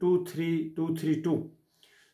23232,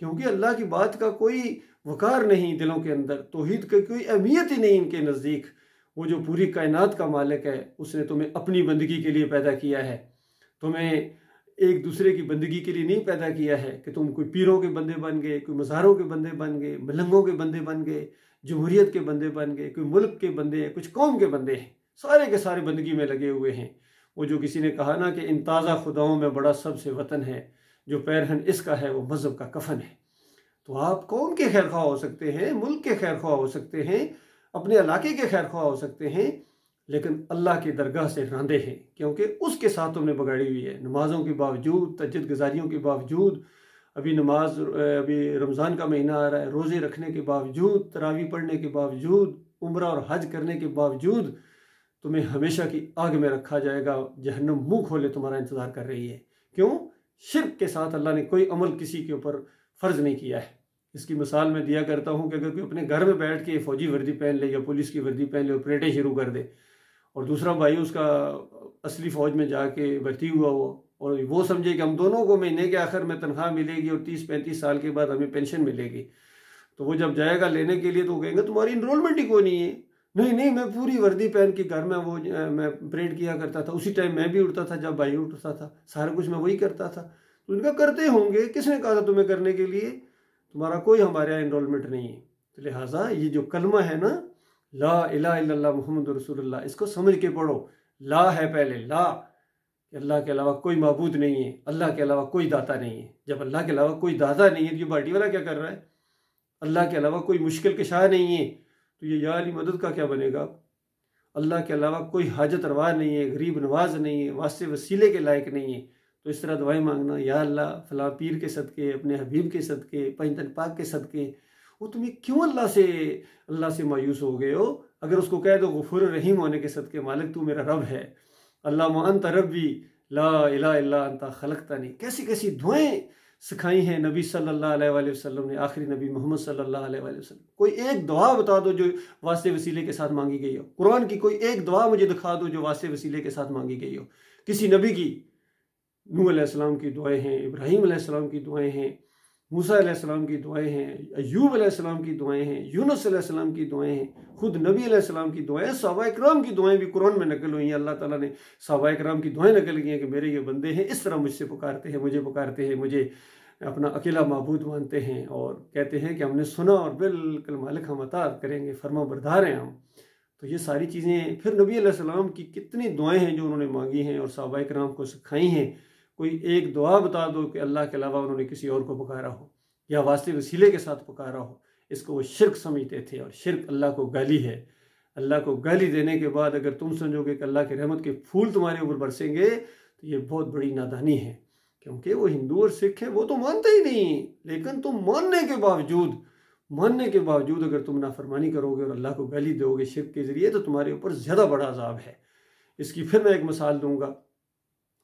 کیونکہ اللہ کی بات کا کوئی وقار نہیں دلوں کے اندر، توحید کی کوئی اہمیت ہی نہیں ان کے نزدیک۔ وہ جو پوری کائنات کا مالک ہے، اس نے تمہیں اپنی بندگی کے لیے پیدا کیا ہے، تمہیں ایک دوسرے کی بندگی کے لیے نہیں پیدا کیا ہے کہ تم کوئی پیروں کے بندے بن گئے، کوئی مزاروں کے بندے بن گئے، ملنگوں کے بندے بن گئے، جمہوریت کے بندے بن گئے، کوئی ملک کے بندے، کچھ قوم کے بندے ہیں، سارے کے سارے بندگی میں لگے ہوئے ہیں۔ وہ جو کسی نے کہا نا کہ ان تازہ خداؤں میں بڑا سب سے وطن ہے، جو پیرہن اس کا ہے وہ مذہب کا کفن ہے۔ تو آپ قوم کے خیر خواہ ہو سکتے ہیں، ملک کے خیر خواہ ہو سکتے ہیں، اپنے علاقے کے خیر خواہ ہو سکتے ہیں، لیکن اللہ کی درگاہ سے راندے ہیں، کیونکہ اس کے ساتھ تم نے بگاڑی ہوئی ہے۔ نمازوں کے باوجود، تہجد گزاریوں کے باوجود، ابھی رمضان کا مہینہ آ رہا ہے، روزے رکھنے کے باوجود، تراویح پڑھنے کے باوجود، عمرہ اور حج کرنے کے باوجود تمہیں ہمیشہ کی آگ میں رکھا جائے گا۔ جہنم منہ کھولے تمہارا انتظار کر رہی ہے۔ کیوں؟ شرک کے ساتھ اللہ نے کوئی عمل کسی کے اوپر فرض نہیں کیا ہے۔ اس کی مثال میں دیا کرتا ہوں کہ اگر کوئی اپنے گھر میں بیٹھ کے فوجی وردی پہن لے یا پولیس کی وردی پہن لے اور پریڈیں شروع کر دے، اور دوسرا بھائی اس کا اصلی فوج میں جا کے بھرتی ہوا ہو، اور وہ سمجھے کہ ہم دونوں کو مہینے کے آخر میں تنخواہ ملے گی اور 30-35 سال کے بعد ہمیں پینشن ملے گی، تو وہ جب جائے گا لینے کے لیے تو وہ کہیں گے تمہاری انرولمنٹ ہی کوئی نہیں ہے۔ نہیں میں پوری وردی پہن کے گھر میں میں پریڈ کیا کرتا تھا، اسی ٹائم میں بھی اٹھتا تھا جب بھائی اٹھتا تھا، سارا کچھ میں وہی کرتا تھا۔ تو ان کا کرتے ہوں گے، کس نے کہا تھا تمہیں کرنے کے لیے؟ تمہارا کوئی ہمارے یہاں انرولمنٹ نہیں ہے۔ تو لہٰذا یہ جو کلمہ ہے نا، لا الہ الا اللہ محمد رسول اللہ، اس کو سمجھ کے پڑھو۔ لا ہے پہلے، لا کہ اللہ کے علاوہ کوئی معبود نہیں ہے، اللہ کے علاوہ کوئی داتا نہیں ہے۔ جب اللہ کے علاوہ کوئی داتا نہیں ہے، یہ باٹی والا کیا کر رہا ہے؟ اللہ کے علاوہ کوئی مشکل کشا نہیں ہے، تو یہ یا علی مدد کا کیا بنے گا؟ اللہ کے علاوہ کوئی حاجت روا نہیں ہے، غریب نواز نہیں ہے، واسطے وسیلے کے لائق نہیں ہے۔ تو اس طرح دعائیں مانگنا، یا اللہ فلاں پیر کے صدقے، اپنے حبیب کے صدقے، پنجتن پاک کے صدقے، وہ تمہیں کیوں اللہ سے مایوس ہو گئے ہو؟ اگر اس کو کہہ دو غفور رحیم ہونے کے صدقے، مالک تو میرا رب ہے، اللہم انت ربی لا الہ الا انت خلقتنی، کیسی کیسی دعائیں سکھائی ہیں نبی صلی اللہ علیہ وآلہ وسلم نے، آخری نبی محمد صلی اللہ علیہ وآلہ وسلم۔ کوئی ایک دعا بتا دو جو واسطے وسیلے کے ساتھ مانگی گئی ہو، قرآن کی کوئی ایک دعا مجھے دکھا دو جو واسطے وسیلے کے ساتھ مانگی گئی ہو، کسی نبی کی۔ نوح علیہ السلام کی دعائیں ہیں، ابراہیم علیہ السلام کی دعائیں ہیں، موسیٰ علیہ السلام کی دعائیں ہیں، ایوب علیہ السلام کی دعائیں ہیں، یونس علیہ السلام کی دعائیں ہیں، خود نبی علیہ السلام کی دعائیں، صحابہ اکرام کی دعائیں بھی قرآن میں نقل ہوئی ہیں۔ اللہ تعالیٰ نے صحابہ اکرام کی دعائیں نقل کی ہیں کہ میرے یہ بندے ہیں، اس طرح مجھ سے پکارتے ہیں، مجھے پکارتے ہیں، مجھے اپنا اکیلا معبود مانتے ہیں، اور کہتے ہیں کہ ہم نے سنا اور بالکل مالک ہم اطاعت کریں گے، فرما بردار ہیں ہم۔ تو یہ ساری چیزیں پھر نبی علیہ السلام کی کتنی دعائیں ہیں جو انہوں نے مانگی ہیں اور صحابہ اکرام کو سکھائی ہیں۔ کوئی ایک دعا بتا دو کہ اللہ کے علاوہ انہوں نے کسی اور کو پکارا ہو یا واسطے وسیلے کے ساتھ پکارا ہو، اس کو وہ شرک سمجھتے تھے، اور شرک اللہ کو گالی ہے۔ اللہ کو گالی دینے کے بعد اگر تم سمجھو گے کہ اللہ کے رحمت کے پھول تمہارے اوپر برسیں گے تو یہ بہت بڑی نادانی ہے، کیونکہ وہ ہندو اور سکھ ہیں، وہ تو مانتے ہی نہیں، لیکن تم ماننے کے باوجود اگر تم نافرمانی کرو گے اور اللہ کو گالی دو گے شرک کے ذریعے، تو تمہارے اوپر زیادہ بڑا عذاب ہے۔ اس کی پھر میں ایک مثال دوں گا۔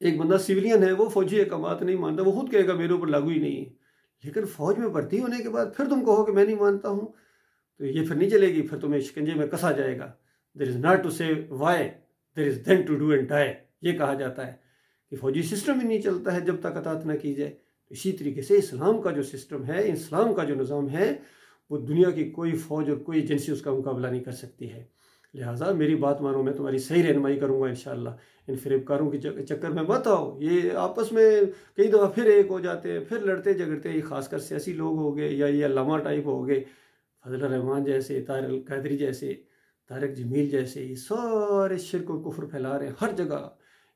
ایک بندہ سویلین ہے، وہ فوجی احکامات نہیں مانتا، وہ خود کہے گا میرے اوپر لاگو ہی نہیں ہے، لیکن فوج میں بھرتی ہونے کے بعد پھر تم کہو کہ میں نہیں مانتا ہوں، تو یہ پھر نہیں چلے گی، پھر تمہیں شکنجے میں کسا جائے گا۔ There is not to say why, there is then to do and die، یہ کہا جاتا ہے کہ فوجی سسٹم ہی نہیں چلتا ہے جب تک اطاعت نہ کی جائے۔ اسی طریقے سے اسلام کا جو سسٹم ہے، اسلام کا جو نظام ہے، وہ دنیا کی کوئی فوج اور کوئی ایجنسی اس کا مقابلہ نہیں کر سکتی ہے۔ لہٰذا میری بات مانو، میں تمہاری صحیح رہنمائی کروں گا انشاءاللہ۔ ان فریب کاروں کے چکر میں مت آؤ، یہ آپس میں کئی دفعہ پھر ایک ہو جاتے ہیں، پھر لڑتے جھگڑتے، یہ خاص کر سیاسی لوگ ہو گئے یا یہ علامہ ٹائپ ہو گئے، فضل الرحمان جیسے، طاہر القادری جیسے، طارق جمیل جیسے، یہ سارے شرک و کفر پھیلا رہے ہیں ہر جگہ۔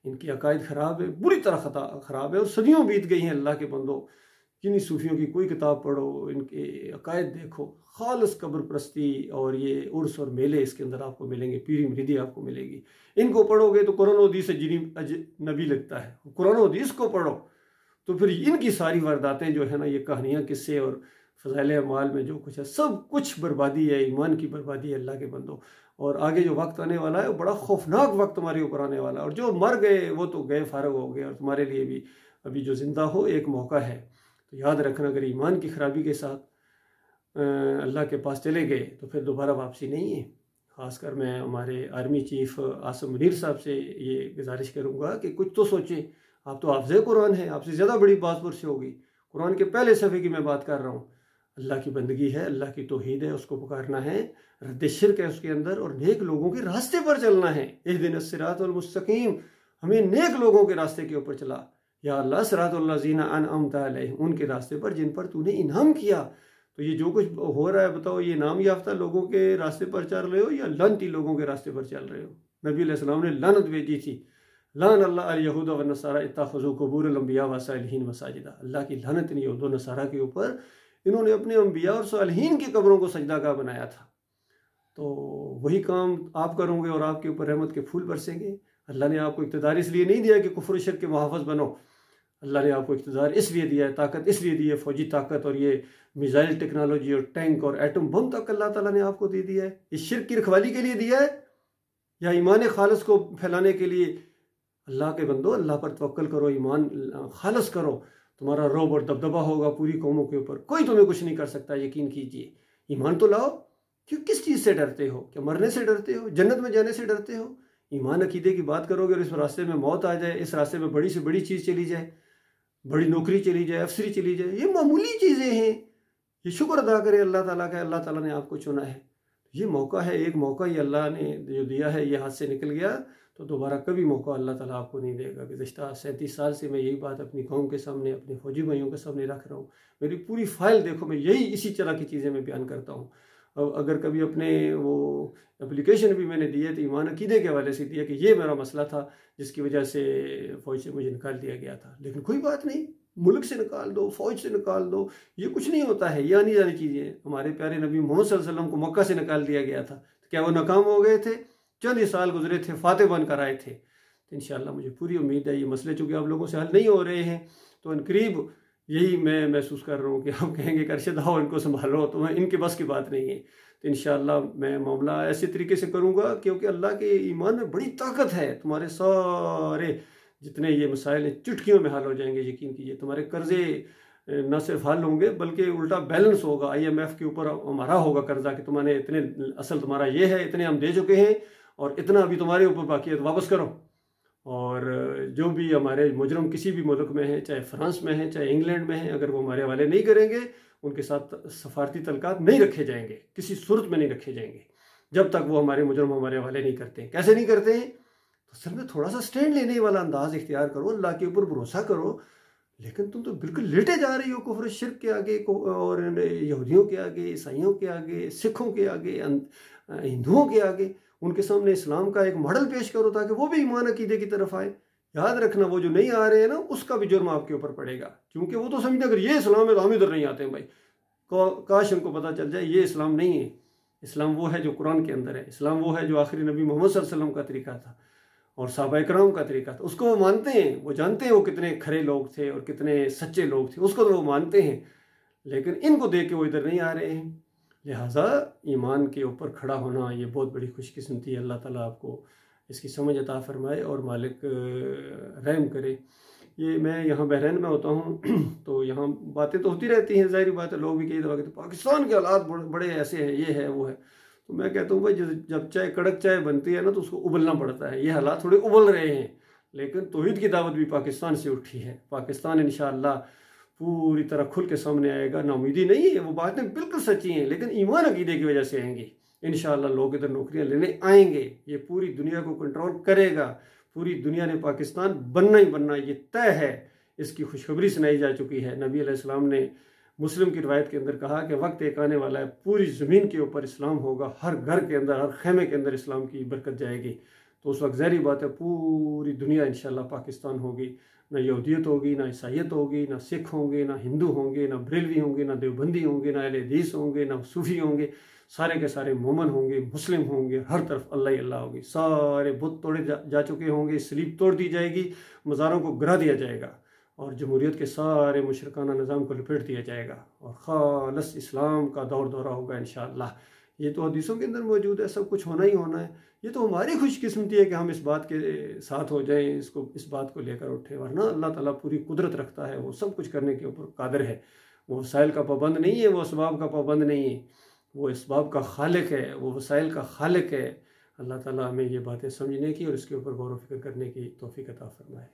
ان کی عقائد خراب ہے، بری طرح خراب ہے، اور صدیوں بیت گئی ہیں اللہ کے بندوں۔ کنہیں صوفیوں کی کوئی کتاب پڑھو، ان کے عقائد دیکھو، خالص قبر پرستی اور یہ عرس اور میلے اس کے اندر آپ کو ملیں گے، پیری مریدی آپ کو ملے گی۔ ان کو پڑھو گے تو قرآن و حدیث سے نبی لگتا ہے، قرآن و حدیث کو پڑھو تو پھر ان کی ساری وارداتیں جو ہے نا، یہ کہانیاں، قصے اور فضائل اعمال میں جو کچھ ہے، سب کچھ بربادی ہے، ایمان کی بربادی ہے اللہ کے بندوں۔ اور آگے جو وقت آنے والا ہے وہ بڑا خوفناک وقت تمہارے اوپر آنے والا ہے، اور جو مر گئے وہ تو گئے، فارغ ہو گئے، اور تمہارے لیے بھی ابھی جو زندہ ہو ایک موقع ہے۔ تو یاد رکھنا، اگر ایمان کی خرابی کے ساتھ اللہ کے پاس چلے گئے تو پھر دوبارہ واپسی نہیں ہے۔ خاص کر میں ہمارے آرمی چیف عاصم منیر صاحب سے یہ گزارش کروں گا کہ کچھ تو سوچیں۔ آپ تو حافظ قرآن ہیں، آپ سے زیادہ بڑی بات پر سے ہوگی، قرآن کے پہلے صفحے کی میں بات کر رہا ہوں۔ اللہ کی بندگی ہے، اللہ کی توحید ہے، اس کو پکارنا ہے، رد شرک ہے اس کے اندر، اور نیک لوگوں کے راستے پر چلنا ہے۔ اہدنا الصراط المستقیم، ہمیں نیک لوگوں کے راستے کے اوپر چلا، یا اللہ صراط الذین انعمت علیہم، ان کے راستے پر جن پر تو نے انعام کیا۔ تو یہ جو کچھ ہو رہا ہے بتاؤ، یہ انعام یافتہ لوگوں کے راستے پر چل رہے ہو یا لعنتی لوگوں کے راستے پر چل رہے ہو؟ نبی علیہ السلام نے لعنت بھیجی تھی، لعن اللہ الیہود والنصارى اتخذوا قبور الانبیاء والصالحین مساجدا، اللہ کی لعنت نہیں یہود و نصارہ کے اوپر، انہوں نے اپنے انبیاء اور صالحین کی قبروں کو سجدہ گاہ بنایا تھا۔ تو وہی کام آپ کرو گے اور آپ کے اوپر رحمت کے پھول برسیں گے۔ اللہ نے آپ کو اقتدار اس لیے نہیں دیا کہ کفر و شرک کے محافظ بنو، اللہ نے آپ کو اقتدار اس لیے دیا ہے، طاقت اس لیے دی ہے، فوجی طاقت اور یہ میزائل ٹیکنالوجی اور ٹینک اور ایٹم بم تک اللہ تعالیٰ نے آپ کو دے دیا ہے۔ اس شرک کی رکھوالی کے لیے دیا ہے یا ایمان خالص کو پھیلانے کے لیے؟ اللہ کے بندو، اللہ پر توکل کرو، ایمان خالص کرو، تمہارا رعب اور دبدبہ ہوگا پوری قوموں کے اوپر، کوئی تمہیں کچھ نہیں کر سکتا، یقین کیجئے۔ ایمان تو لاؤ، کیوں کس چیز سے ڈرتے ہو؟ کیا مرنے سے ڈرتے ہو؟ جنت میں جانے سے ڈرتے ہو؟ ایمان عقیدے کی بات کرو گے اور اس راستے میں موت آ جائے، اس راستے میں بڑی سے بڑی چیز چلی جائے، بڑی نوکری چلی جائے، افسری چلی جائے، یہ معمولی چیزیں ہیں، یہ شکر ادا کرے اللہ تعالیٰ کا، اللہ تعالیٰ نے آپ کو چنا ہے۔ یہ موقع ہے، ایک موقع یہ اللہ نے جو دیا ہے، یہ ہاتھ سے نکل گیا تو دوبارہ کبھی موقع اللہ تعالیٰ آپ کو نہیں دے گا۔ گزشتہ 37 سال سے میں یہی بات اپنی قوم کے سامنے، اپنے فوجی بھائیوں کے سامنے رکھ رہا ہوں، میری پوری فائل دیکھو، میں یہی اسی طرح کی چیزیں میں بیان کرتا ہوں۔ اگر کبھی اپنے وہ اپلیکیشن بھی میں نے دی ہے تو ایمان عقیدے کے حوالے سے دیا کہ یہ میرا مسئلہ تھا جس کی وجہ سے فوج سے مجھے نکال دیا گیا تھا، لیکن کوئی بات نہیں، ملک سے نکال دو، فوج سے نکال دو، یہ کچھ نہیں ہوتا ہے، یہ آنی جانی چیزیں۔ ہمارے پیارے نبی محمد صلی اللہ علیہ وسلم کو مکہ سے نکال دیا گیا تھا، کیا وہ ناکام ہو گئے تھے؟ چند ہی سال گزرے تھے، فاتح بن کر آئے تھے۔ تو انشاءاللہ مجھے پوری امید ہے یہ مسئلے چونکہ آپ لوگوں سے حل نہیں ہو رہے ہیں، تو ان قریب یہی میں محسوس کر رہا ہوں کہ آپ کہیں گے کہ ارشد آؤ ان کو سنبھالو، تو ان کے بس کی بات نہیں ہے۔ تو انشاءاللہ میں معاملہ ایسے طریقے سے کروں گا کیونکہ اللہ کے ایمان میں بڑی طاقت ہے، تمہارے سارے جتنے یہ مسائل ہیں چٹکیوں میں حل ہو جائیں گے، یقین کیجئے۔ تمہارے قرضے نہ صرف حل ہوں گے بلکہ الٹا بیلنس ہوگا، IMF کے اوپر ہمارا ہوگا قرضہ کہ تمہارے اتنے اصل تمہارا یہ ہے، اتنے ہم دے چکے ہیں اور اتنا ابھی تمہارے اوپر باقی ہے تو واپس کرو۔ اور جو بھی ہمارے مجرم کسی بھی ملک میں ہیں، چاہے فرانس میں ہیں، چاہے انگلینڈ میں ہیں، اگر وہ ہمارے حوالے نہیں کریں گے، ان کے ساتھ سفارتی تعلقات نہیں رکھے جائیں گے، کسی صورت میں نہیں رکھے جائیں گے جب تک وہ ہمارے مجرم ہمارے حوالے نہیں کرتے ہیں۔ کیسے نہیں کرتے ہیں؟ تو اصل میں تھوڑا سا سٹینڈ لینے والا انداز اختیار کرو، اللہ کے اوپر بھروسہ کرو، لیکن تم تو بالکل لیٹے جا رہی ہو کفر شرک کے آگے، اور یہودیوں کے آگے، عیسائیوں کے آگے، سکھوں کے آگے، ہندوؤں کے آگے۔ ان کے سامنے اسلام کا ایک ماڈل پیش کرو تاکہ وہ بھی ایمان عقیدے کی طرف آئے۔ یاد رکھنا وہ جو نہیں آ رہے ہیں نا، اس کا بھی جرم آپ کے اوپر پڑے گا، کیونکہ وہ تو سمجھتے اگر یہ اسلام ہے تو ہم ادھر نہیں آتے ہیں۔ بھائی کاش ان کو پتہ چل جائے یہ اسلام نہیں ہے، اسلام وہ ہے جو قرآن کے اندر ہے، اسلام وہ ہے جو آخری نبی محمد صلی اللہ علیہ وسلم کا طریقہ تھا اور صحابہ کرام کا طریقہ تھا۔ اس کو وہ مانتے ہیں، وہ جانتے ہیں وہ کتنے کھرے لوگ تھے اور کتنے سچے لوگ تھے، اس کو تو وہ مانتے ہیں، لیکن ان کو دیکھ کے وہ ادھر نہیں آ رہے ہیں۔ لہٰذا ایمان کے اوپر کھڑا ہونا یہ بہت بڑی خوش قسمتی ہے۔ اللہ تعالیٰ آپ کو اس کی سمجھ عطا فرمائے اور مالک رحم کرے۔ یہ میں یہاں بحرین میں ہوتا ہوں تو یہاں باتیں تو ہوتی رہتی ہیں، ظاہری بات ہے، لوگ بھی کئی دفعہ کہتے ہیں پاکستان کے حالات بڑے ایسے ہیں، یہ ہے وہ ہے، تو میں کہتا ہوں بھائی جب چائے کڑک چائے بنتی ہے نا تو اس کو ابلنا پڑتا ہے۔ یہ حالات تھوڑے ابل رہے ہیں، لیکن توحید کی دعوت بھی پاکستان سے اٹھی ہے۔ پاکستان انشاءاللہ پوری طرح کھل کے سامنے آئے گا۔ ناامیدی نہیں ہے، وہ باتیں بالکل سچی ہیں، لیکن ایمان عقیدے کی وجہ سے آئیں گے انشاءاللہ۔ لوگ ادھر نوکریاں لینے آئیں گے، یہ پوری دنیا کو کنٹرول کرے گا، پوری دنیا نے پاکستان بننا ہی بننا، یہ طے ہے، اس کی خوشخبری سنائی جا چکی ہے۔ نبی علیہ السلام نے مسلم کی روایت کے اندر کہا کہ وقت ایک آنے والا ہے پوری زمین کے اوپر اسلام ہوگا، ہر گھر کے اندر، ہر خیمے کے اندر اسلام کی برکت جائے گی، تو اس وقت ظاہری بات ہے پوری دنیا انشاءاللہ پاکستان ہوگی، نہ یہودیت ہوگی، نہ عیسائیت ہوگی، نہ سکھ ہوں گے، نہ ہندو ہوں گے، نہ بریلوی ہوں گے، نہ دیوبندی ہوں گے، نہ اہل حدیث ہوں گے، نہ صوفی ہوں گے، سارے کے سارے مومن ہوں گے، مسلم ہوں گے، ہر طرف اللہ ہی اللہ ہوگی۔ سارے بت توڑے جا چکے ہوں گے، سلیب توڑ دی جائے گی، مزاروں کو گرا دیا جائے گا اور جمہوریت کے سارے مشرکانہ نظام کو لپیٹ دیا جائے گا اور خالص اسلام کا دور دورہ ہوگا انشاءاللہ۔ یہ تو حدیثوں کے اندر موجود ہے، سب کچھ ہونا ہی ہونا ہے۔ یہ تو ہماری خوش قسمتی ہے کہ ہم اس بات کے ساتھ ہو جائیں، اس بات کو لے کر اٹھیں، ورنہ اللہ تعالیٰ پوری قدرت رکھتا ہے، وہ سب کچھ کرنے کے اوپر قادر ہے، وہ وسائل کا پابند نہیں ہے، وہ اسباب کا پابند نہیں ہے، وہ اسباب کا خالق ہے، وہ وسائل کا خالق ہے۔ اللہ تعالیٰ ہمیں یہ باتیں سمجھنے کی اور اس کے اوپر غور و فکر کرنے کی توفیق عطا فرمائے۔